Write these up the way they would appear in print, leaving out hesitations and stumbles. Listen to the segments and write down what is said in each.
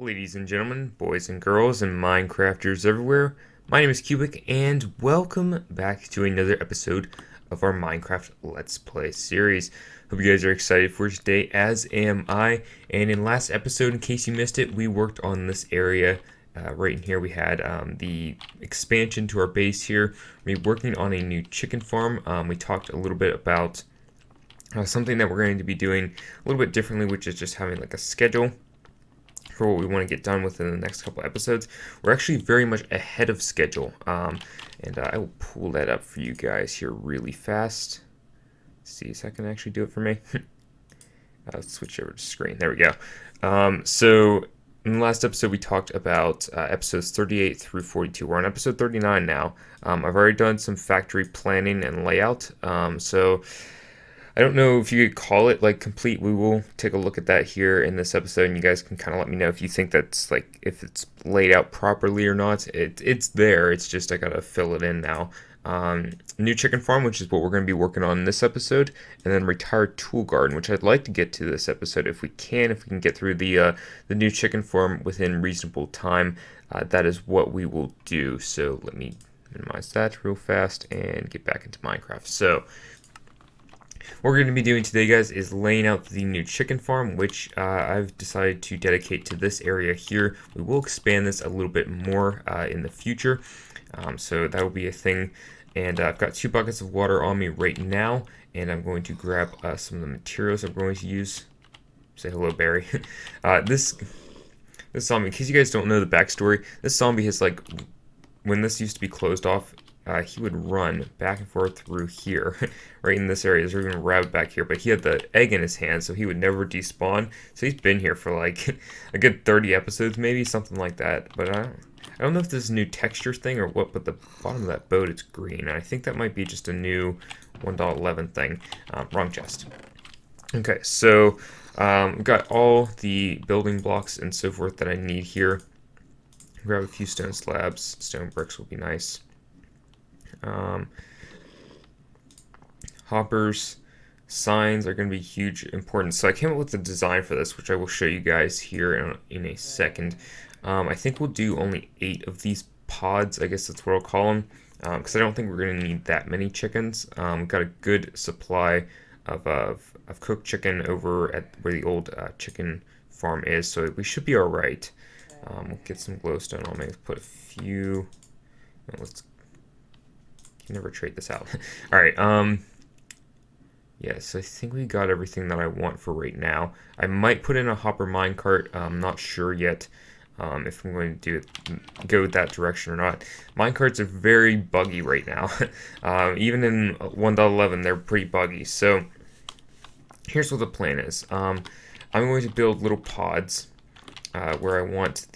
Ladies and gentlemen, boys and girls, and Minecrafters everywhere, my name is Cubic, and welcome back to another episode of our Minecraft Let's Play series. Hope you guys are excited for today, as am I. And in last episode, in case you missed it, we worked on this area. Right in here we had the expansion to our base here. We're working on a new chicken farm. We talked a little bit about something that we're going to be doing a little bit differently, which is just having like a schedule for what we want to get done within the next couple episodes. We're actually very much ahead of schedule, and I will pull that up for you guys here really fast. See if I can actually do it for me. Let's switch over to screen. There we go. So in the last episode, we talked about episodes 38 through 42. We're on episode 39 now. I've already done some factory planning and layout. So I don't know if you could call it like complete. We will take a look at that here in this episode, and you guys can kind of let me know if you think that's like, if it's laid out properly or not. It's there. It's just I gotta fill it in now. New chicken farm, which is what we're going to be working on in this episode, and then retired tool garden, which I'd like to get to this episode if we can get through the new chicken farm within reasonable time. That is what we will do. So let me minimize that real fast and get back into Minecraft. So what we're going to be doing today, guys, is laying out the new chicken farm, which I've decided to dedicate to this area here. We will expand this a little bit more in the future, so that will be a thing. And I've got 2 buckets of water on me right now, and I'm going to grab some of the materials I'm going to use. Say hello, Barry. This zombie, in case you guys don't know the backstory, this zombie has, like, when this used to be closed off, he would run back and forth through here, right in this area. There's even a rabbit back here, but he had the egg in his hand, so he would never despawn. So he's been here for like a good 30 episodes, maybe, something like that. But I don't know if this is a new texture thing or what, but the bottom of that boat, it's green. And I think that might be just a new 1.11 thing. Wrong chest. Okay, so we've got all the building blocks and so forth that I need here. Grab a few stone slabs. Stone bricks will be nice. Hoppers, signs are going to be huge importance. So I came up with the design for this, which I will show you guys here in a second. I think we'll do only 8 of these pods. I guess that's what I'll call them, because I don't think we're going to need that many chickens. We've got a good supply of cooked chicken over at where the old chicken farm is, so we should be all right. We'll get some glowstone on me. Let's put a few. Let's never trade this out. All right. Yeah, so I think we got everything that I want for right now. I might put in a hopper minecart. I'm not sure yet if I'm going to go that direction or not. Minecarts are very buggy right now. Even in 1.11, they're pretty buggy. So here's what the plan is. I'm going to build little pods where I want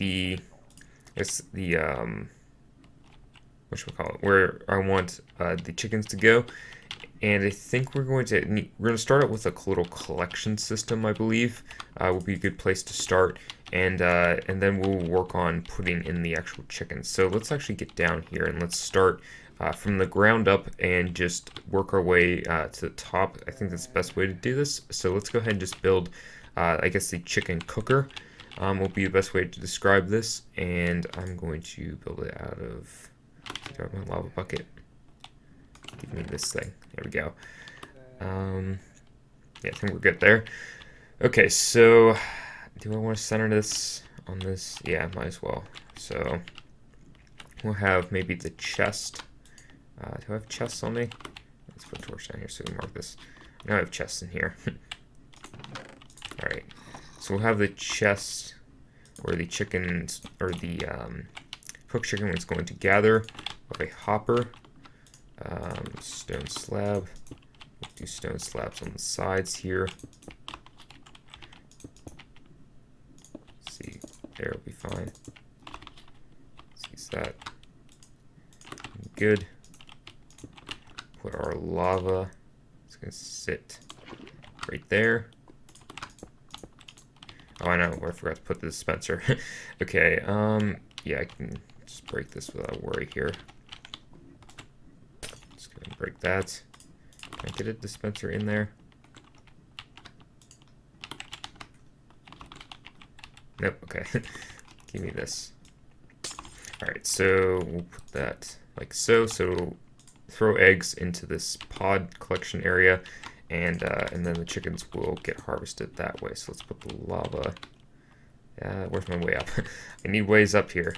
where I want the chickens to go. And I think we're going to start out with a little collection system, I believe. Will be a good place to start, and then we'll work on putting in the actual chickens. So let's actually get down here and let's start from the ground up and just work our way to the top. I think that's the best way to do this. So let's go ahead and just build, I guess, the chicken cooker will be the best way to describe this. And I'm going to build it out of my lava bucket. Give me this thing. There we go. Yeah, I think we're good there. Okay, so do I want to center this on this? Yeah, might as well. So we'll have maybe the chest. Do I have chests on me? Let's put a torch down here so we can mark this. Now I have chests in here. Alright, so we'll have the chest where the chickens, or the cooked chicken is going to gather, of a hopper. Stone slab. We'll do stone slabs on the sides here. Let's see, there will be fine. Let's that. Good. Put our lava. It's gonna sit right there. Oh, I know. I forgot to put the dispenser. Okay. Yeah, I can just break this without worry here. Break that. Can I get a dispenser in there? Nope, okay. Give me this. Alright, so we'll put that like so. So throw eggs into this pod collection area, and then the chickens will get harvested that way. So let's put the lava. Where's my way up? I need ways up here.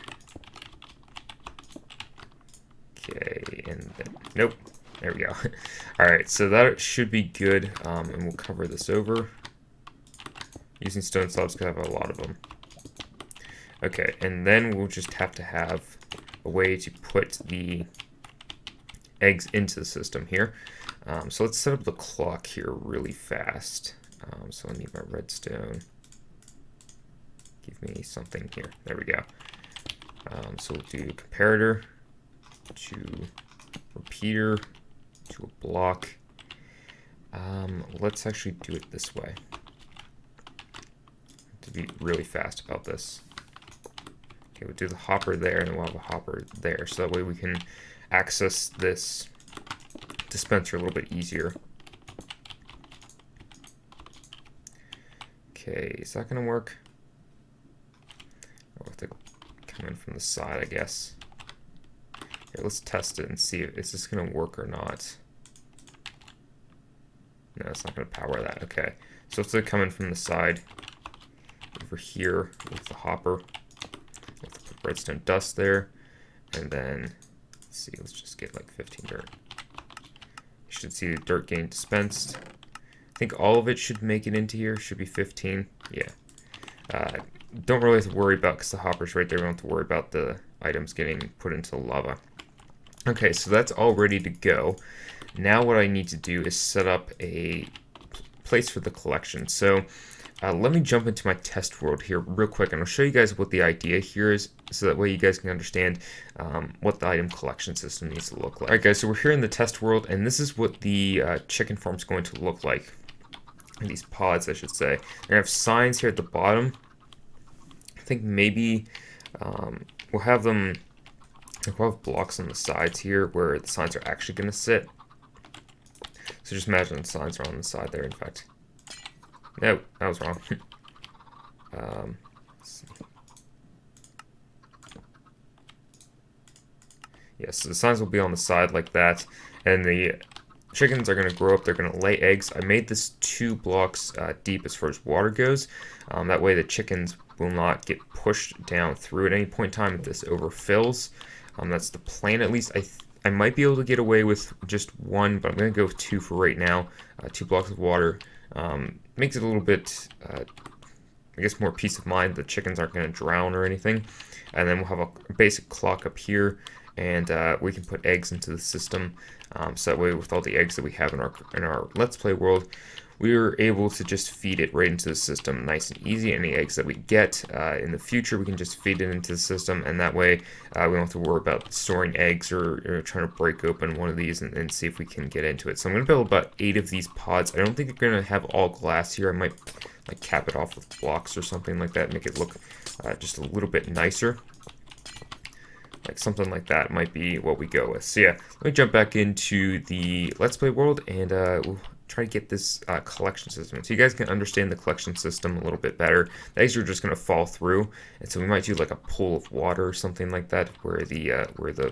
Okay, and then, nope. There we go. Alright, so that should be good, and we'll cover this over. Using stone slabs because I have a lot of them. Okay, and then we'll just have to have a way to put the eggs into the system here. So let's set up the clock here really fast. So I need my redstone. Give me something here. There we go. So we'll do comparator to repeater to a block. Let's actually do it this way to be really fast about this. Okay, we'll do the hopper there, and we'll have a hopper there, so that way we can access this dispenser a little bit easier. Okay, is that gonna work? I'll have to come in from the side, I guess. Here, let's test it and see if is this gonna work or not. No, it's not gonna power that. Okay, so it's gonna come in from the side over here with the hopper. Let's put redstone dust there, and then let's see. Let's just get like 15 dirt. You should see the dirt getting dispensed. I think all of it should make it into here. Should be 15. Yeah. Don't really have to worry about because the hopper's right there. We don't have to worry about the items getting put into the lava. Okay, so that's all ready to go. Now what I need to do is set up a place for the collection. So let me jump into my test world here real quick, and I'll show you guys what the idea here is, so that way you guys can understand what the item collection system needs to look like. Alright guys, so we're here in the test world, and this is what the chicken farm is going to look like. These pods, I should say. They're going to have signs here at the bottom. I think maybe we'll have them, we'll have blocks on the sides here where the signs are actually going to sit. So just imagine the signs are on the side there, in fact. No, that was wrong. Let's see. Yes, so the signs will be on the side like that, and the chickens are going to grow up. They're going to lay eggs. I made this 2 blocks deep as far as water goes. That way the chickens will not get pushed down through at any point in time if this overfills. That's the plan, at least. I might be able to get away with just 1, but I'm going to go with 2 for right now. 2 blocks of water. Makes it a little bit, I guess, more peace of mind. The chickens aren't going to drown or anything. And then we'll have a basic clock up here, and we can put eggs into the system. So that way, with all the eggs that we have in our Let's Play world, we are able to just feed it right into the system, nice and easy. Any eggs that we get in the future, we can just feed it into the system, and that way we don't have to worry about storing eggs or trying to break open one of these and see if we can get into it. So I'm going to build about 8 of these pods. I don't think they're going to have all glass here. I might like cap it off with blocks or something like that, make it look just a little bit nicer. Like something like that might be what we go with. So yeah, let me jump back into the Let's Play world, and we'll try to get this collection system so you guys can understand the collection system a little bit better. The eggs are just going to fall through, and so we might do like a pool of water or something like that where the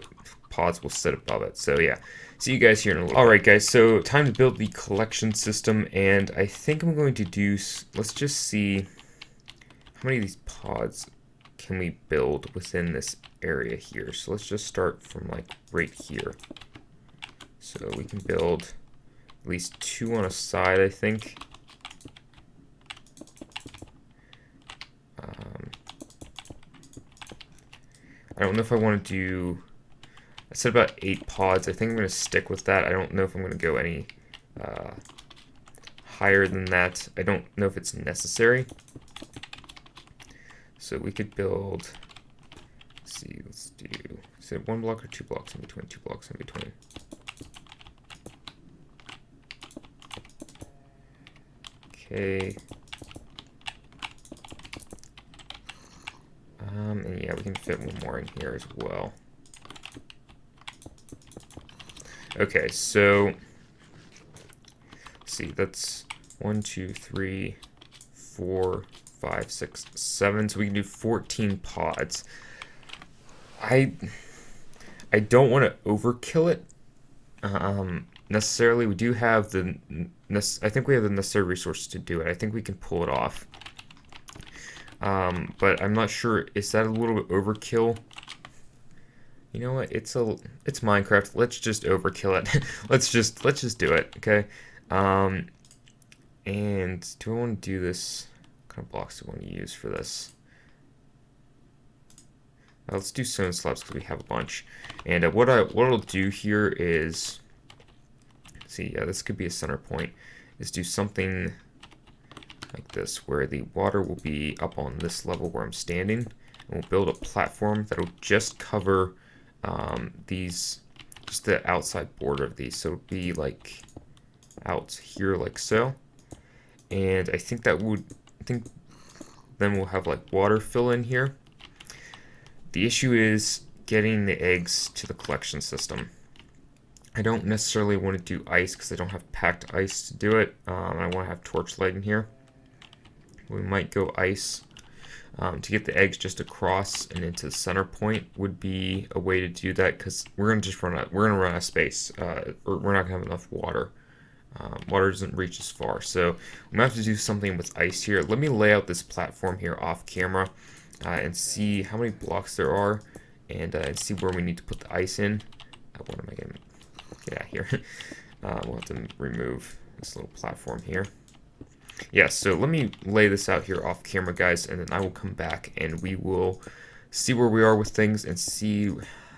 pods will sit above it. So yeah, see you guys here in a little bit. Alright guys, so time to build the collection system, and I think I'm going to do, let's just see how many of these pods can we build within this area here. So let's just start from like right here. So we can build at least 2 on a side, I think. I don't know if I want to do, I said about 8 pods. I think I'm going to stick with that. I don't know if I'm going to go any higher than that. I don't know if it's necessary. So we could build, let's see, let's do, is it 1 block or 2 blocks in between? 2 blocks in between. Okay. And yeah, we can fit 1 more in here as well. Okay, so let's see, that's 1, 2, 3, 4, 5, 6, 7. So we can do 14 pods. I don't want to overkill it. Necessarily, we do have I think we have the necessary resources to do it. I think we can pull it off. But I'm not sure. Is that a little bit overkill? You know what? It's Minecraft. Let's just overkill it. let's just do it. Okay. And do I want to do this? What kind of blocks do I want to use for this? Let's do stone slabs because we have a bunch. And what I'll do here is, see, this could be a center point. Is do something like this, where the water will be up on this level where I'm standing, and we'll build a platform that'll just cover just the outside border of these. So it'll be like out here, like so. And I think then we'll have like water fill in here. The issue is getting the eggs to the collection system. I don't necessarily want to do ice because I don't have packed ice to do it. I want to have torchlight in here. We might go ice. To get the eggs just across and into the center point would be a way to do that, because we're gonna run out of space, or we're not gonna have enough water. Water doesn't reach as far, so I'm gonna have to do something with ice here. Let me lay out this platform here off camera and see how many blocks there are, and see where we need to put the ice in. What am I gonna get out here? We'll have to remove this little platform here. Yeah, so let me lay this out here off camera, guys, and then I will come back and we will see where we are with things and see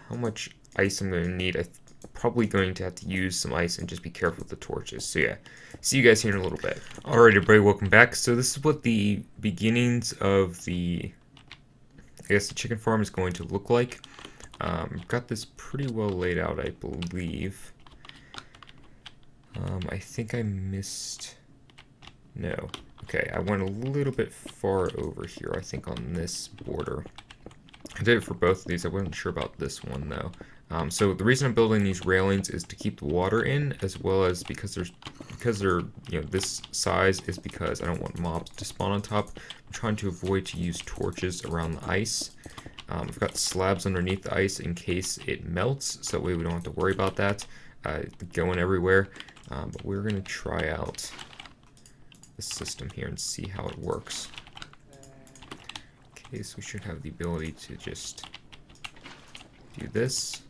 how much ice I'm going to need. I'm probably going to have to use some ice and just be careful with the torches. So yeah, see you guys here in a little bit. Alright, everybody, welcome back. So this is what the beginnings of the chicken farm is going to look like. I've got this pretty well laid out, I believe. I think I missed... No. Okay, I went a little bit far over here, I think, on this border. I did it for both of these. I wasn't sure about this one, though. So the reason I'm building these railings is to keep the water in, as well as because they're this size, is because I don't want mobs to spawn on top. I'm trying to avoid to use torches around the ice. I've got slabs underneath the ice in case it melts, so that way we don't have to worry about that going everywhere. But we're gonna try out the system here and see how it works. Okay, so we should have the ability to just do this.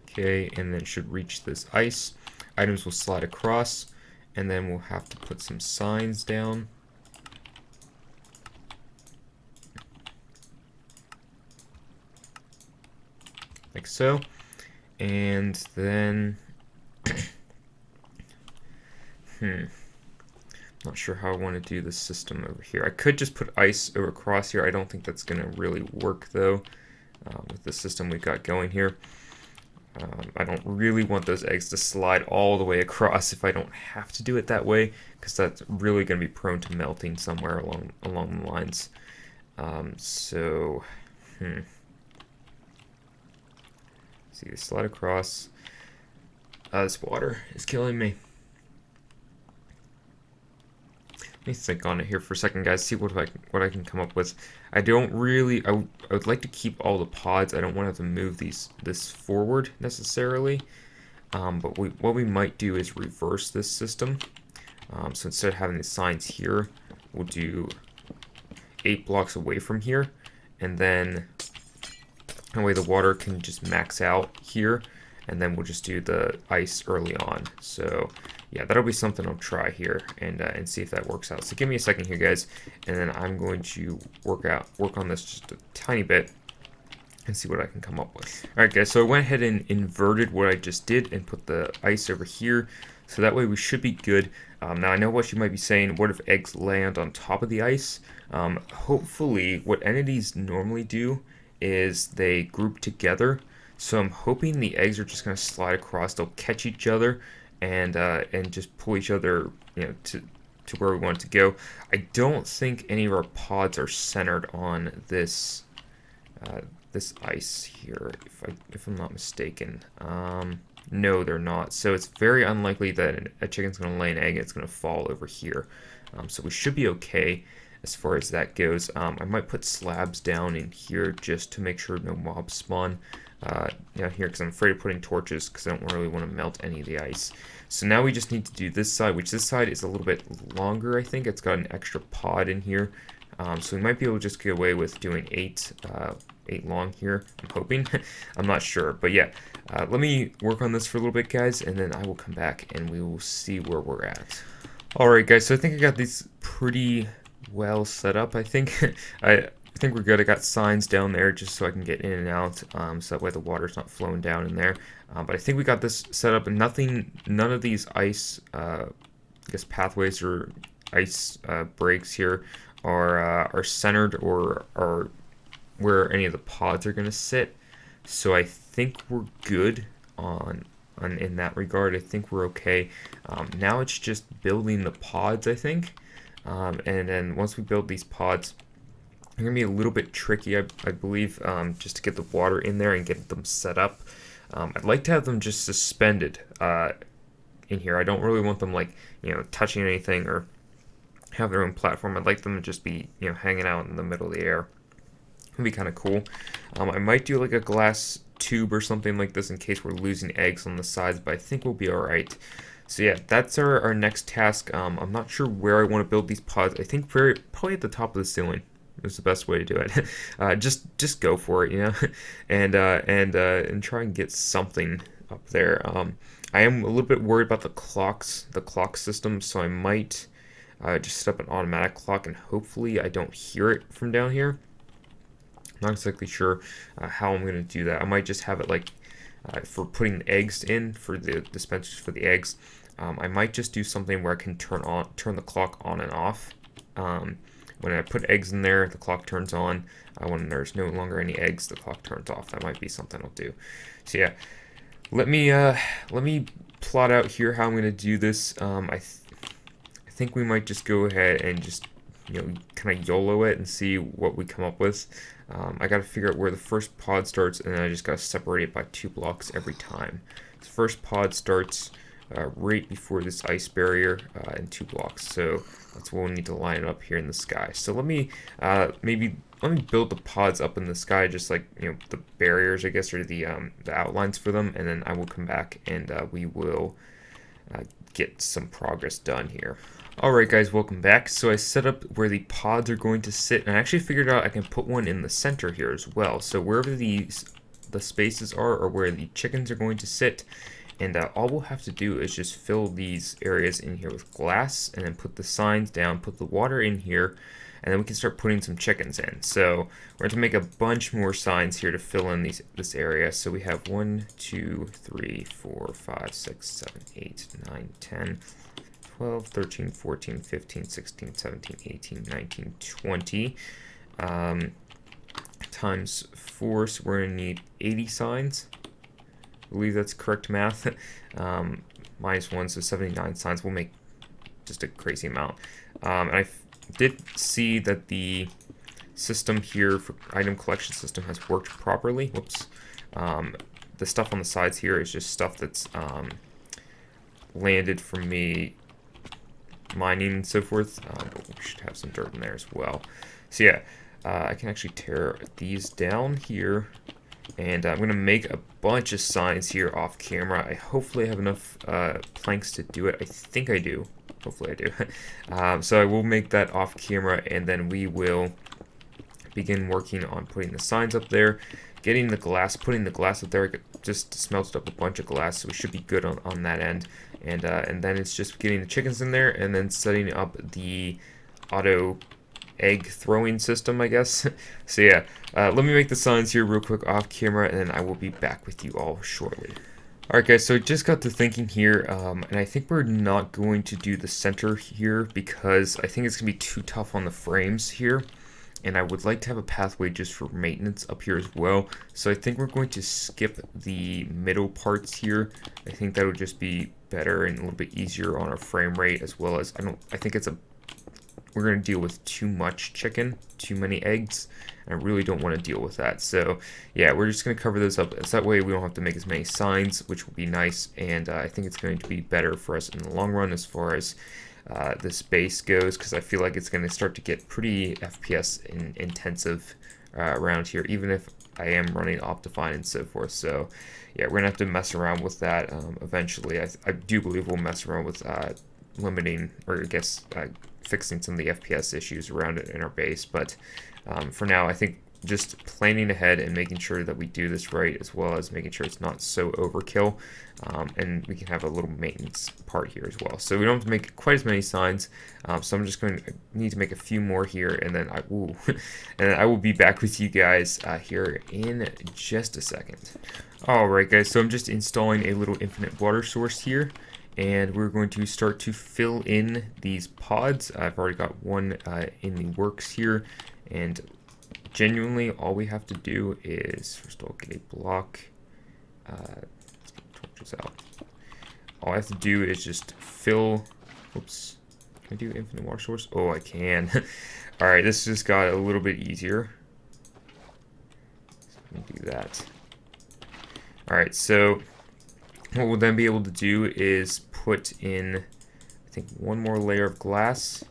Okay, and then it should reach this ice. Items will slide across, and then we'll have to put some signs down. Like so. And then not sure how I want to do this system over here. I could just put ice over across here. I don't think that's going to really work, though, with the system we've got going here. I don't really want those eggs to slide all the way across if I don't have to do it that way, because that's really going to be prone to melting somewhere along the lines. See, they slide across. This water is killing me. Let me think on it here for a second, guys. See what I can come up with. I would like to keep all the pods. I don't want to have to move this forward necessarily. But what we might do is reverse this system. So instead of having the signs here, we'll do 8 blocks away from here, and then that way the water can just max out here, and then we'll just do the ice early on. So yeah, that'll be something I'll try here and see if that works out. So give me a second here, guys, and then I'm going to work on this just a tiny bit and see what I can come up with. Alright, guys, so I went ahead and inverted what I just did and put the ice over here, so that way we should be good. Now I know what you might be saying, what if eggs land on top of the ice? Hopefully what entities normally do is they group together, so I'm hoping the eggs are just going to slide across. They'll catch each other and just pull each other, to where we want it to go. I don't think any of our pods are centered on this this ice here, if I'm not mistaken. No, they're not. So it's very unlikely that a chicken's going to lay an egg and it's going to fall over here. So we should be okay as far as that goes. I might put slabs down in here just to make sure no mobs spawn down here, because I'm afraid of putting torches because I don't really want to melt any of the ice. So now we just need to do this side, which this side is a little bit longer, I think. It's got an extra pod in here. So we might be able to just get away with doing 8 long here, I'm hoping. I'm not sure, but yeah, let me work on this for a little bit, guys, and then I will come back and we will see where we're at. Alright, guys, so I think I got these pretty well set up, I think. I think we're good. I got signs down there just so I can get in and out, so that way the water's not flowing down in there. But I think we got this set up, and none of these ice, I guess, pathways or ice breaks here are centered or are where any of the pods are going to sit. So I think we're good in that regard. I think we're okay. Now it's just building the pods, I think. And then once we build these pods, they're going to be a little bit tricky, I believe, just to get the water in there and get them set up. I'd like to have them just suspended in here. I don't really want them, like, touching anything or have their own platform. I'd like them to just be, hanging out in the middle of the air. It'd be kind of cool. I might do like a glass tube or something like this in case we're losing eggs on the sides, but I think we'll be alright. So yeah, that's our next task. I'm not sure where I want to build these pods. I think probably at the top of the ceiling is the best way to do it. Just go for it, and try and get something up there. I am a little bit worried about the clock system, so I might just set up an automatic clock, and hopefully I don't hear it from down here. Not exactly sure how I'm going to do that. I might just have it like for putting eggs in, for the dispensers for the eggs. I might just do something where I can turn the clock on and off. When I put eggs in there, the clock turns on. When there's no longer any eggs, the clock turns off. That might be something I'll do. So yeah, let me plot out here how I'm going to do this. I think we might just go ahead and just kind of YOLO it and see what we come up with. I got to figure out where the first pod starts, and then I just got to separate it by 2 blocks every time. The first pod starts right before this ice barrier in 2 blocks, so that's what we'll need to line it up here in the sky. So let me build the pods up in the sky, just like the barriers, I guess, or the outlines for them, and then I will come back and we will get some progress done here. Alright, guys, welcome back. So I set up where the pods are going to sit, and I actually figured out I can put one in the center here as well. So wherever the spaces are, or where the chickens are going to sit, and all we'll have to do is just fill these areas in here with glass, and then put the signs down, put the water in here, and then we can start putting some chickens in. So we're going to make a bunch more signs here to fill in this area. So we have 1, 2, 3, 4, 5, 6, 7, 8, 9, 10, 12, 13, 14, 15, 16, 17, 18, 19, 20 times 4, so we're going to need 80 signs. I believe that's correct math. Minus 1, so 79 signs. We'll make just a crazy amount. And I did see that the system here for item collection system has worked properly. Whoops. The stuff on the sides here is just stuff that's landed from me mining and so forth. We should have some dirt in there as well. So yeah, I can actually tear these down here, and I'm going to make a bunch of signs here off camera. I hopefully have enough planks to do it. I think I do. Hopefully I do. So I will make that off camera, and then we will begin working on putting the signs up there, getting the glass, putting the glass up there. I just smelted up a bunch of glass, so we should be good on that end. And then it's just getting the chickens in there, and then setting up the auto egg throwing system, I guess. So yeah, let me make the signs here real quick off camera, and then I will be back with you all shortly. Alright, guys, so I just got to thinking here, and I think we're not going to do the center here because I think it's going to be too tough on the frames here. And I would like to have a pathway just for maintenance up here as well. So I think we're going to skip the middle parts here. I think that would just be better and a little bit easier on our frame rate, as well as I think it's a we're going to deal with too much chicken, too many eggs, and I really don't want to deal with that. So yeah, we're just going to cover those up. So that way we don't have to make as many signs, which will be nice, and I think it's going to be better for us in the long run as far as this base goes, because I feel like it's going to start to get pretty FPS intensive around here, even if I am running Optifine and so forth. So yeah, we're going to have to mess around with that eventually. I do believe we'll mess around with limiting, or I guess fixing some of the FPS issues around it in our base, but for now I think just planning ahead and making sure that we do this right, as well as making sure it's not so overkill, and we can have a little maintenance part here as well. So we don't have to make quite as many signs, so I'm just going to need to make a few more here, and then I will be back with you guys here in just a second. Alright guys, so I'm just installing a little infinite water source here, and we're going to start to fill in these pods. I've already got one in the works here, and genuinely all we have to do is, first of all, get a block. Let's get torches out. All I have to do is just fill, oops, can I do infinite water source? Oh, I can. Alright, this just got a little bit easier. So let me do that. Alright, so what we'll then be able to do is put in, I think, one more layer of glass,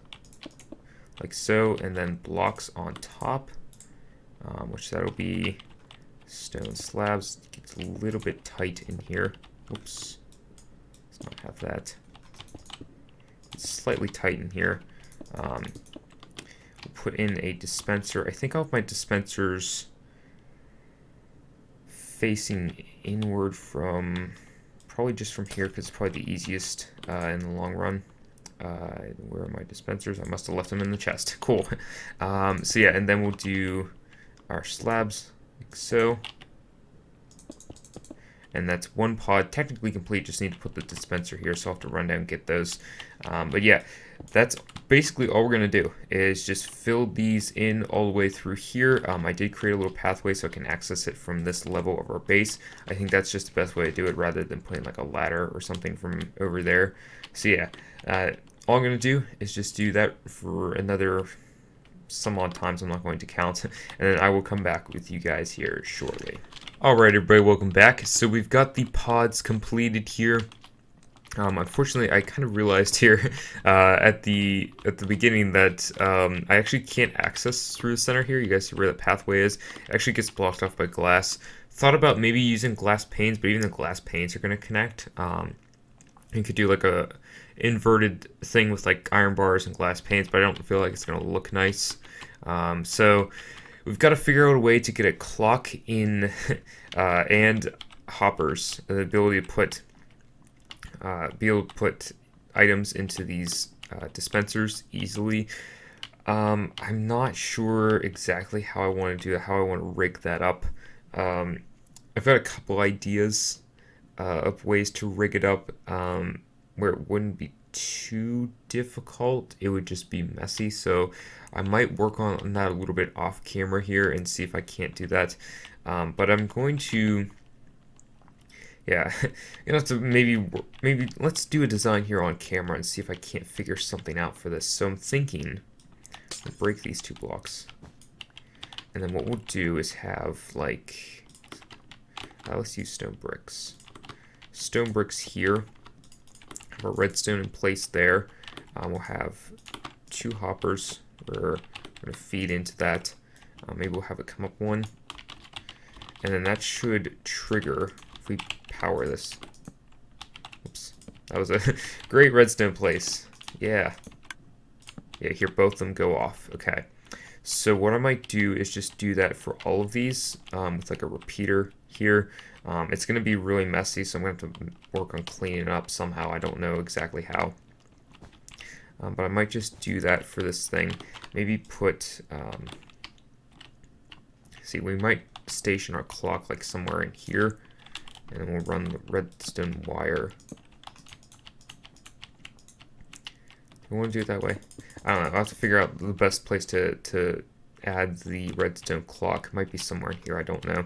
like so, and then blocks on top, which that'll be stone slabs. It gets a little bit tight in here. Oops, let's not have that. It's slightly tight in here. We'll put in a dispenser. I think I'll have my dispensers facing inward from, probably just from here, because it's probably the easiest in the long run. Where are my dispensers? I must have left them in the chest. Cool. So yeah, and then we'll do our slabs, like so. And that's one pod technically complete, just need to put the dispenser here, so I'll have to run down and get those. But yeah, that's basically all we're going to do, is just fill these in all the way through here. I did create a little pathway so I can access it from this level of our base. I think that's just the best way to do it, rather than putting like a ladder or something from over there. So yeah, all I'm going to do is just do that for another some odd times, I'm not going to count, and then I will come back with you guys here shortly. Alright everybody, welcome back. So we've got the pods completed here. Unfortunately, I kind of realized here at the beginning that I actually can't access through the center here. You guys see where the pathway is? It actually gets blocked off by glass. Thought about maybe using glass panes, but even the glass panes are going to connect. You could do like a inverted thing with like iron bars and glass panes, but I don't feel like it's going to look nice. So we've got to figure out a way to get a clock in and hoppers, the ability to put items into these dispensers easily. I'm not sure exactly how I want to do that, how I want to rig that up. I've got a couple ideas of ways to rig it up where it wouldn't be too difficult. It would just be messy, so I might work on that a little bit off camera here and see if I can't do that. But I'm going to, yeah, you know, to maybe let's do a design here on camera and see if I can't figure something out for this. So I'm thinking, I'll break these two blocks, and then what we'll do is have like, let's use stone bricks. Stone bricks here. Have a redstone in place there. We'll have two hoppers. We're going to feed into that. Maybe we'll have it come up one. And then that should trigger if we power this. Oops. That was a great redstone place. Yeah. Yeah, here both of them go off. Okay. So what I might do is just do that for all of these with like a repeater here. It's going to be really messy, so I'm going to have to work on cleaning it up somehow. I don't know exactly how. But I might just do that for this thing. Maybe put, see, we might station our clock like somewhere in here, and then we'll run the redstone wire. Do we want to do it that way? I don't know. I'll have to figure out the best place to add the redstone clock. Might be somewhere in here. I don't know.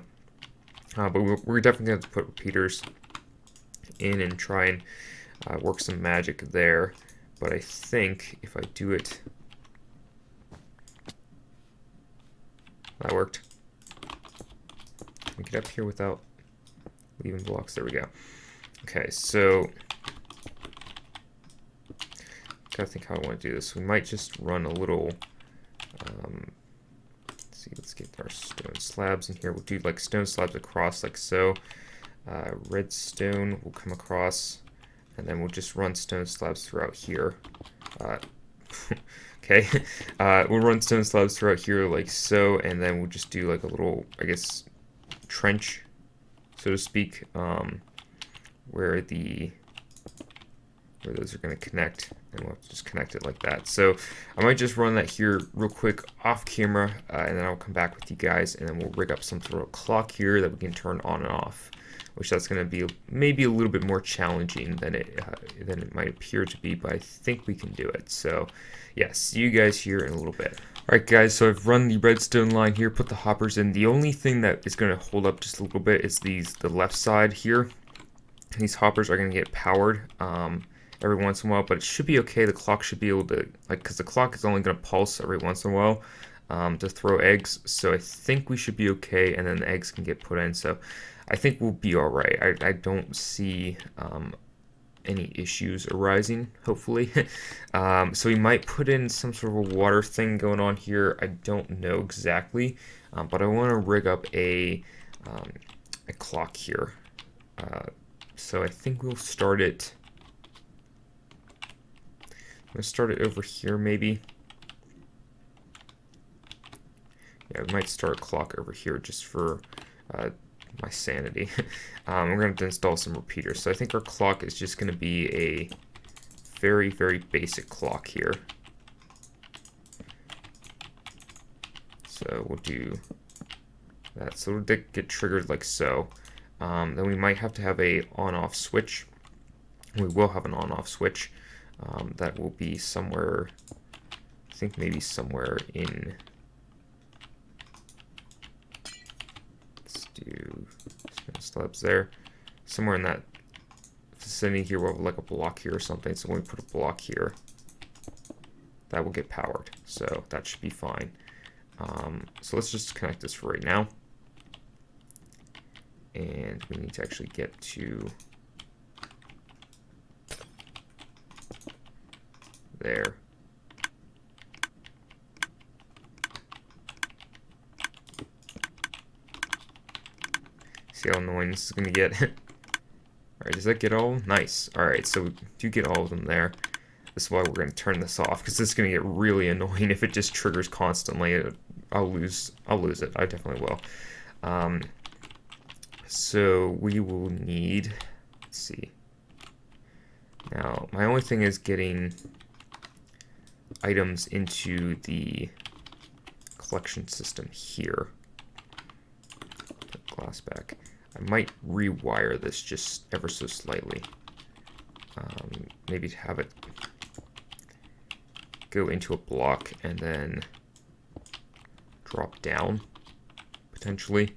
But we're definitely going to have to put repeaters in and try and work some magic there. But I think if I do it That worked. Can we get up here without leaving blocks? There we go. Okay, so gotta think how I want to do this. We might just run a little. Let's see. Let's get our stone slabs in here. We'll do like stone slabs across, like so. Redstone will come across, and then we'll just run stone slabs throughout here. Okay, we'll run stone slabs throughout here like so, and then we'll just do like a little, I guess, trench, so to speak, where those are going to connect, and we'll just connect it like that. So I might just run that here real quick off camera, and then I'll come back with you guys, and then we'll rig up some sort of clock here that we can turn on and off, which that's going to be maybe a little bit more challenging than it might appear to be, but I think we can do it. So yeah, see you guys here in a little bit. Alright guys, so I've run the redstone line here, put the hoppers in. The only thing that is going to hold up just a little bit is the left side here. These hoppers are going to get powered every once in a while, but it should be okay. The clock should be able to, like, because the clock is only going to pulse every once in a while to throw eggs, so I think we should be okay, and then the eggs can get put in, so I think we'll be alright. I don't see any issues arising, hopefully. So we might put in some sort of a water thing going on here. I don't know exactly, but I want to rig up a clock here. So I think we'll start it. I'm going to start it over here, maybe. Yeah, we might start a clock over here just for my sanity. We're going to install some repeaters. So I think our clock is just going to be a very, very basic clock here. So we'll do that. So it'll get triggered like so. Then we might have to have a on-off switch. We will have an on-off switch. That will be somewhere, I think maybe somewhere in, let's do slabs there, somewhere in that vicinity here. We'll have like a block here or something, so when we put a block here, that will get powered, so that should be fine. So let's just connect this for right now, and we need to actually get to there. See how annoying this is going to get. Alright, does that get all? Nice. Alright, so we do get all of them there. This is why we're going to turn this off, because this is going to get really annoying if it just triggers constantly. I'll lose it. I definitely will. So we will need, let's see. Now, my only thing is getting items into the collection system here. Put glass back. I might rewire this just ever so slightly. Maybe to have it go into a block and then drop down, potentially.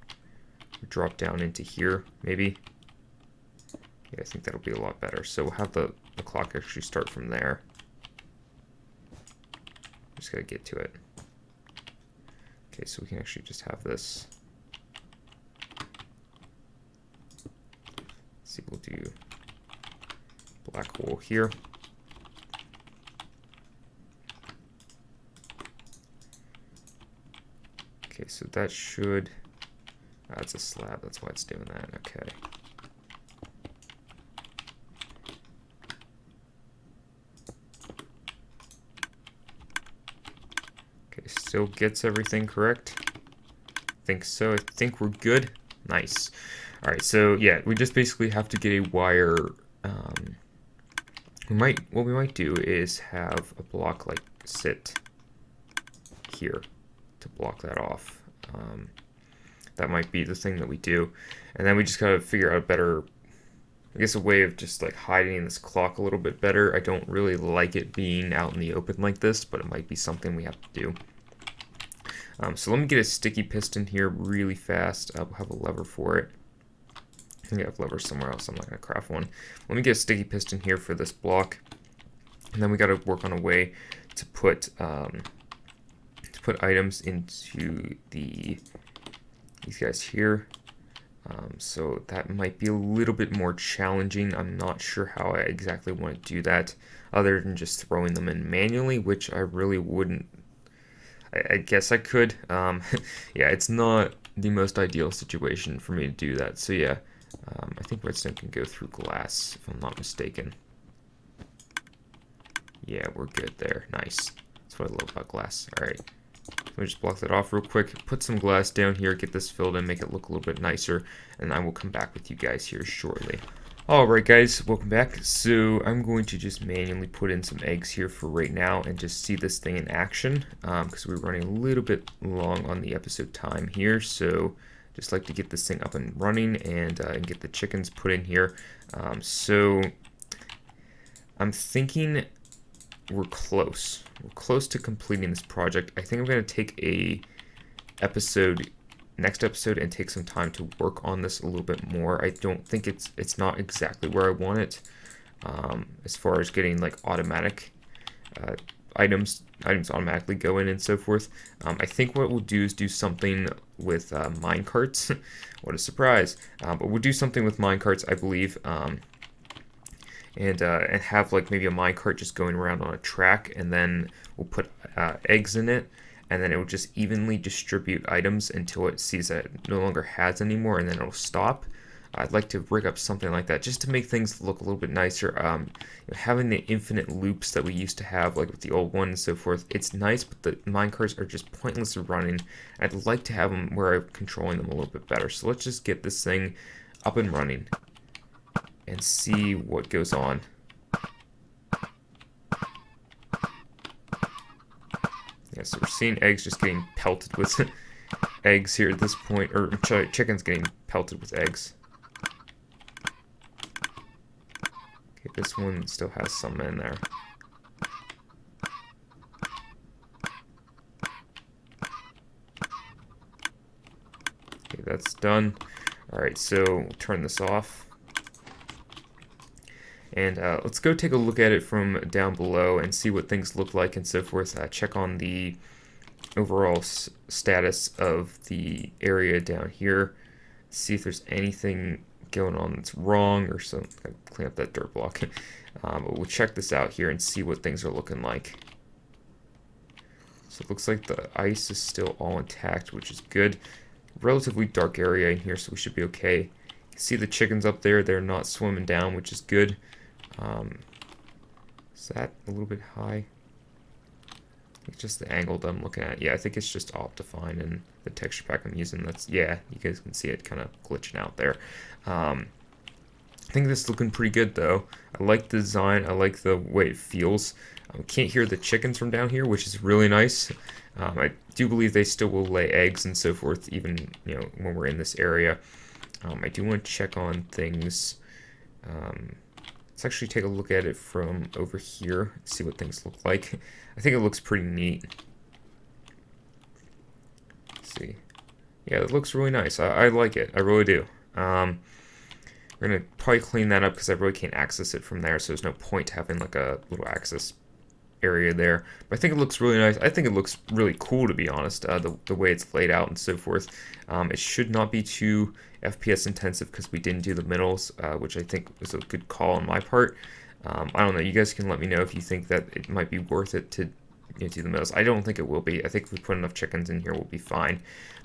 Drop down into here, maybe. Yeah, I think that'll be a lot better. So we'll have the clock actually start from there. Just gotta get to it. Okay, so we can actually just have this. Let's see, we'll do black wool here. Okay, so that should, that's a slab, that's why it's doing that, okay. Okay, still gets everything correct. Think so, I think we're good. Nice. Alright, so yeah, we just basically have to get a wire. What we might do is have a block like sit here to block that off. That might be the thing that we do, and then we just gotta figure out a better, I guess, a way of just like hiding this clock a little bit better. I don't really like it being out in the open like this, but it might be something we have to do. So let me get a sticky piston here really fast. I'll have a lever for it. I think I have levers somewhere else. I'm not going to craft one. Let me get a sticky piston here for this block. And then we got to work on a way to put put items into these guys here. So that might be a little bit more challenging. I'm not sure how I exactly want to do that other than just throwing them in manually, which I really wouldn't. I guess I could. Yeah, it's not the most ideal situation for me to do that. So yeah, I think redstone can go through glass if I'm not mistaken. Yeah, we're good there. Nice. That's what I love about glass. All right. Let me just block that off real quick, put some glass down here, get this filled in, make it look a little bit nicer, and I will come back with you guys here shortly. Alright guys, welcome back. So I'm going to just manually put in some eggs here for right now and just see this thing in action, because we're running a little bit long on the episode time here, so just like to get this thing up and running and get the chickens put in here. So I'm thinking we're close. We're close to completing this project. I think I'm going to take next episode and take some time to work on this a little bit more. I don't think it's not exactly where I want it, as far as getting like automatic items automatically go in and so forth. I think what we'll do is do something with minecarts. What a surprise! But we'll do something with minecarts, I believe. And have like maybe a minecart just going around on a track, and then we'll put eggs in it, and then it will just evenly distribute items until it sees that it no longer has any more, and then it'll stop. I'd like to rig up something like that just to make things look a little bit nicer. Having the infinite loops that we used to have, like with the old one and so forth, it's nice, but the minecarts are just pointless running. I'd like to have them where I'm controlling them a little bit better. So let's just get this thing up and running and see what goes on. Yeah, so we're seeing eggs just getting pelted with eggs here at this point, or chickens getting pelted with eggs. Okay, this one still has some in there. Okay, that's done. Alright, so we'll turn this off. And let's go take a look at it from down below and see what things look like and so forth. Check on the overall status of the area down here. See if there's anything going on that's wrong or something. Clean up that dirt block. But we'll check this out here and see what things are looking like. So it looks like the ice is still all intact, which is good. Relatively dark area in here, so we should be okay. You can see the chickens up there. They're not swimming down, which is good. Is that a little bit high? It's just the angle that I'm looking at. Yeah, I think it's just Optifine and the texture pack I'm using. That's, yeah, you guys can see it kind of glitching out there. I think this is looking pretty good though. I like the design. I like the way it feels. Can't hear the chickens from down here, which is really nice. I do believe they still will lay eggs and so forth, even when we're in this area. I do want to check on things. Let's actually take a look at it from over here, see what things look like. I think it looks pretty neat. Let's see. Yeah, it looks really nice. I like it. I really do. We're going to probably clean that up because I really can't access it from there, so there's no point having like a little access area there. But I think it looks really nice. I think it looks really cool, to be honest, the way it's laid out and so forth. It should not be too FPS intensive because we didn't do the middles, which I think was a good call on my part. I don't know. You guys can let me know if you think that it might be worth it to do the middles. I don't think it will be. I think if we put enough chickens in here, we'll be fine.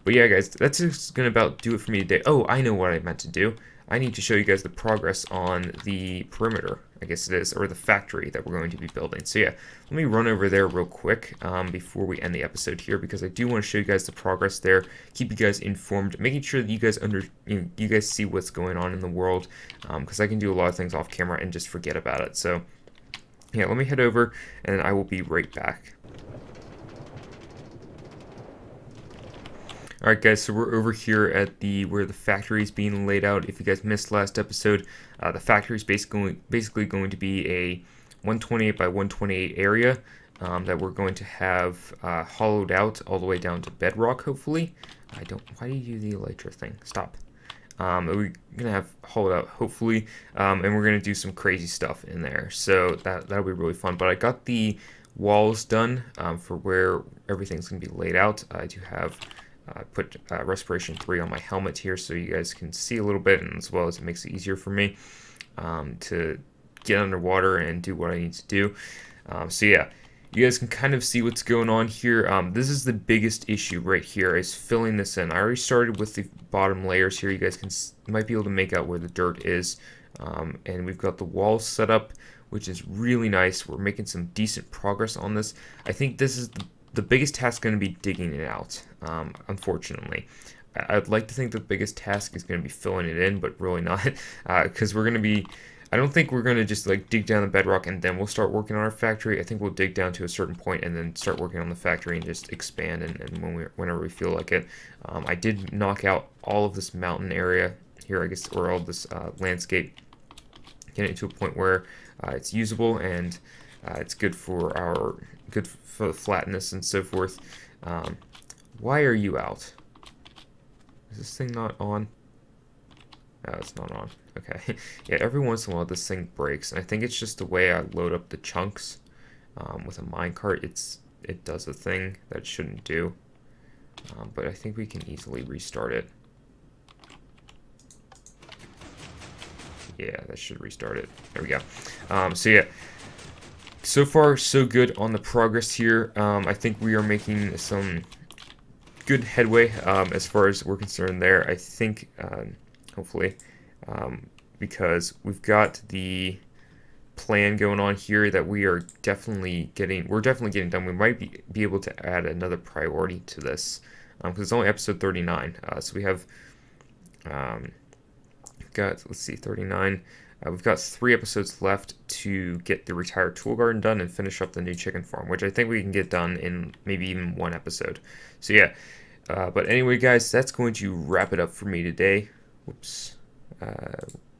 But yeah, guys, that's just going to about do it for me today. Oh, I know what I meant to do. I need to show you guys the progress on the perimeter, I guess it is, or the factory that we're going to be building. So yeah, let me run over there real quick before we end the episode here, because I do want to show you guys the progress there, keep you guys informed, making sure that you guys you guys see what's going on in the world, because I can do a lot of things off camera and just forget about it. So yeah, let me head over and I will be right back. Alright guys, so we're over here at where the factory is being laid out. If you guys missed last episode, the factory is basically going to be a 128 by 128 area that we're going to have hollowed out all the way down to bedrock, hopefully. Why do you do the elytra thing? Stop. We're gonna have hauled out hopefully, and we're gonna do some crazy stuff in there. So that'll be really fun. But I got the walls done for where everything's gonna be laid out. I do have put respiration 3 on my helmet here, so you guys can see a little bit, and as well as it makes it easier for me to get underwater and do what I need to do. So yeah. You guys can kind of see what's going on here. This is the biggest issue right here, is filling this in. I already started with the bottom layers here. You guys might be able to make out where the dirt is. And we've got the walls set up, which is really nice. We're making some decent progress on this. I think this is the biggest task going to be digging it out, unfortunately. I'd like to think the biggest task is going to be filling it in, but really not, because we're going to be... I don't think we're going to just like dig down the bedrock and then we'll start working on our factory. I think we'll dig down to a certain point and then start working on the factory and just expand and whenever we feel like it. I did knock out all of this mountain area here, I guess, or all this landscape, getting it to a point where it's usable and it's good for the flatness and so forth. Why are you out? Is this thing not on? No, it's not on. Okay. Yeah, every once in a while this thing breaks, and I think it's just the way I load up the chunks with a minecart. It does a thing that it shouldn't do. But I think we can easily restart it. Yeah, that should restart it. There we go. So yeah, so far so good on the progress here. I think we are making some good headway as far as we're concerned there. I think, hopefully, because we've got the plan going on here that we're definitely getting done. We might be able to add another priority to this because it's only episode 39. So we have got, let's see, 39. We've got 3 episodes left to get the retired tool garden done and finish up the new chicken farm, which I think we can get done in maybe even 1 episode. So yeah, but anyway, guys, that's going to wrap it up for me today. Whoops,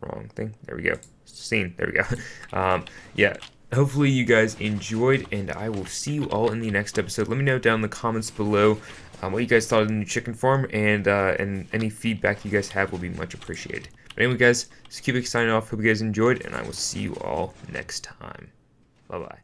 wrong thing. There we go. Scene. There we go. Yeah. Hopefully you guys enjoyed, and I will see you all in the next episode. Let me know down in the comments below what you guys thought of the new chicken farm, and any feedback you guys have will be much appreciated. But anyway, guys, this is Cubic signing off. Hope you guys enjoyed, and I will see you all next time. Bye-bye.